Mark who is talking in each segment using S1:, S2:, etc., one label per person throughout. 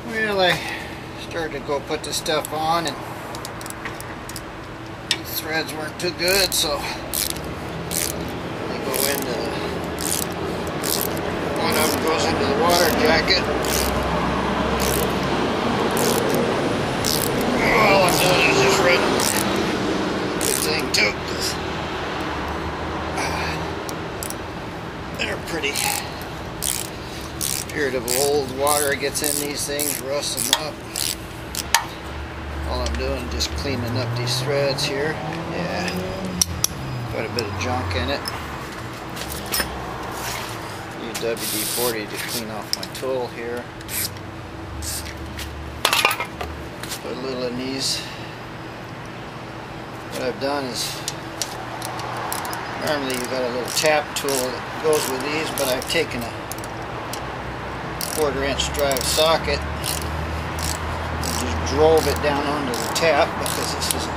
S1: Well, I started to go put this stuff on, and the threads weren't too good, so they go into one of them goes into the water jacket. All I'm doing is just running the thing too, because they're pretty. Period of old water gets in these things, rusts them up. All I'm doing is just cleaning up these threads here. Yeah, quite a bit of junk in it. Use WD-40 to clean off my tool here. Put a little in these. What I've done is, normally you've got a little tap tool that goes with these, but I've taken a 1/4-inch drive socket and just drove it down onto the tap, because this is a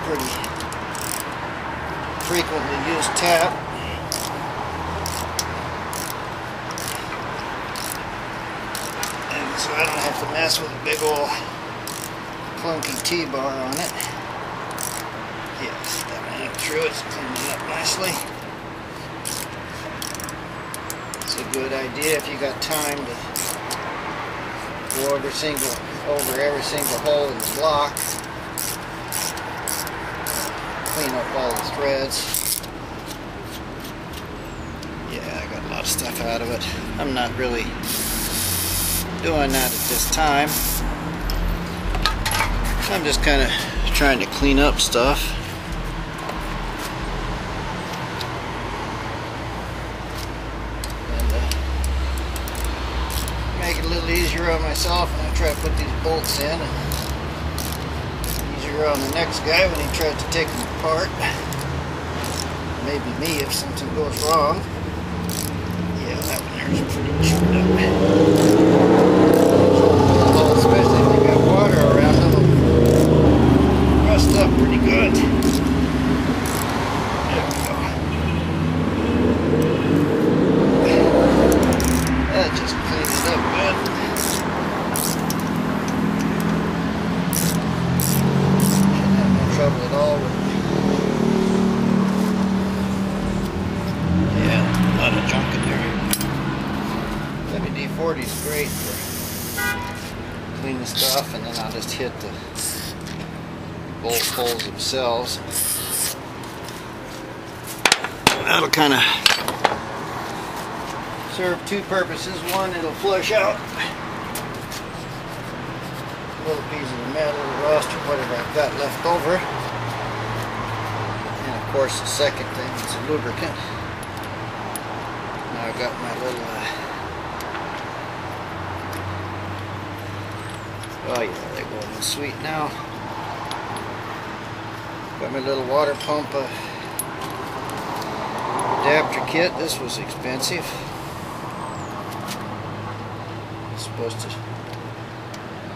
S1: pretty frequently used tap. And so I don't have to mess with a big old clunky T-bar on it. Yes, that went through, it's cleaning up nicely. It's a good idea if you got time to go over every single hole in the block. Clean up all the threads. Yeah, I got a lot of stuff out of it. I'm not really doing that at this time. I'm just kind of trying to clean up stuff. Make it a little easier on myself when I try to put these bolts in, and easier on the next guy when he tries to take them apart. Maybe me if something goes wrong. Yeah, that one there's pretty chewed up. Well, especially if you got water around them, it'll rust up pretty good. There we go. That just cleans it up good. Shouldn't have no trouble at all with it. Yeah, a lot of junk in there. WD-40 is great for cleaning stuff, and then I'll just hit the bolt holes themselves. That'll kind of serve two purposes. One, it'll flush out a little piece of the metal, or rust, or whatever I've got left over. And of course, the second thing is a lubricant. Now I've got my little oh yeah, they're going in sweet now. Got my little water pump adapter kit. This was expensive. It's supposed to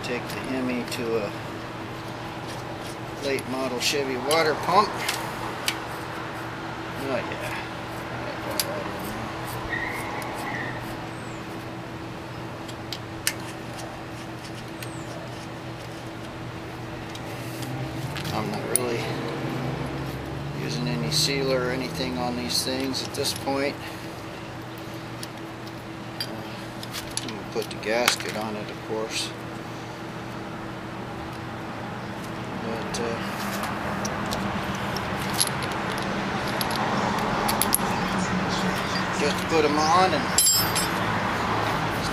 S1: take the Hemi to a late model Chevy water pump. Oh yeah. I'm not really using any sealer or anything on these things at this point. I'm going to put the gasket on it, of course. But just put them on and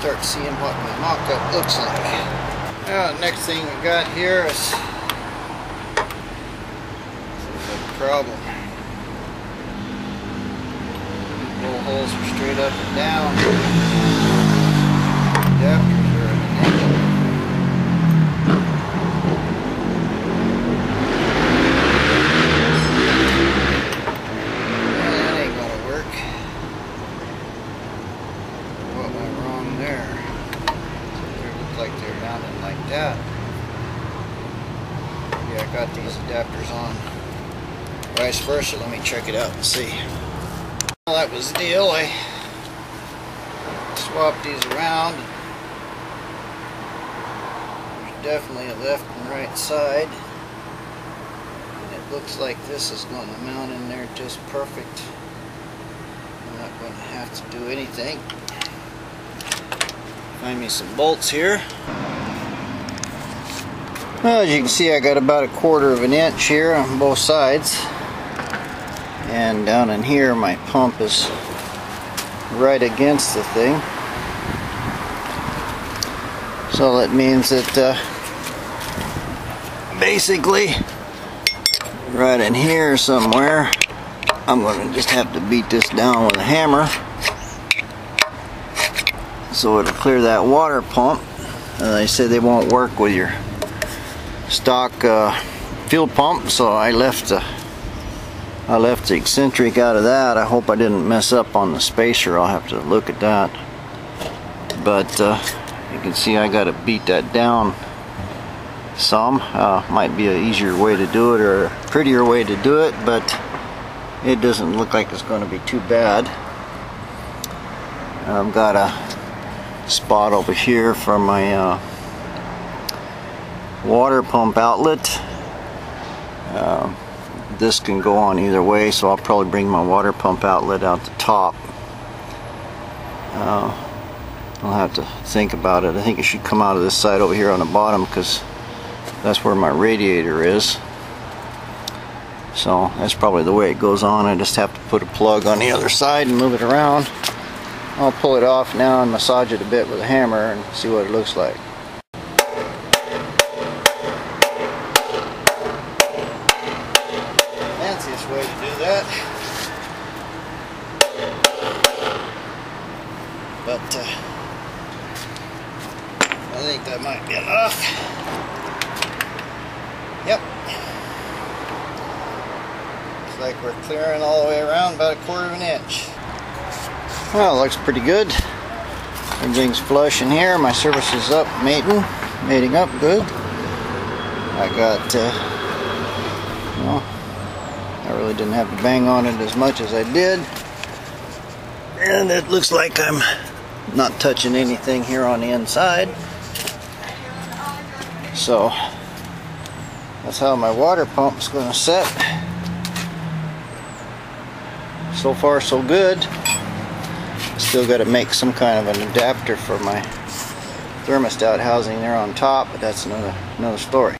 S1: start seeing what my mock-up looks like. Now, the next thing we got here is problem. Bolt holes are straight up and down. Adapters are at an angle. Well, that ain't gonna work. What went wrong there? They look like they're mounted like that. Yeah, I got these adapters on. Vice versa. Let me check it out and see. Well, that was the deal. I swapped these around. definitely a left and right side. And it looks like this is going to mount in there just perfect. I'm not going to have to do anything. Find me some bolts here. Well, as you can see, I got about 1/4 of an inch here on both sides. And down in here, my pump is right against the thing. So that means that basically right in here somewhere, I'm going to just have to beat this down with a hammer so it'll clear that water pump. They said they won't work with your stock fuel pump, so I left the eccentric out of that. I hope I didn't mess up on the spacer. I'll have to look at that. But you can see I got to beat that down some. Might be an easier way to do it or a prettier way to do it, but it doesn't look like it's going to be too bad. I've got a spot over here for my water pump outlet. This can go on either way, so I'll probably bring my water pump outlet out the top. I'll have to think about it. I think it should come out of this side over here on the bottom, because that's where my radiator is. So that's probably the way it goes on. I just have to put a plug on the other side and move it around. I'll pull it off now and massage it a bit with a hammer and see what it looks like. Fanciest way to do that. But I think that might be enough. Yep. Looks like we're clearing all the way around about 1/4 of an inch. Well, it looks pretty good. Everything's flush in here. My service is up, mating up good. I got, well, I really didn't have to bang on it as much as I did. And it looks like I'm not touching anything here on the inside. So that's how my water pump's going to set. So far so good. Still got to make some kind of an adapter for my thermostat housing there on top, but that's another story.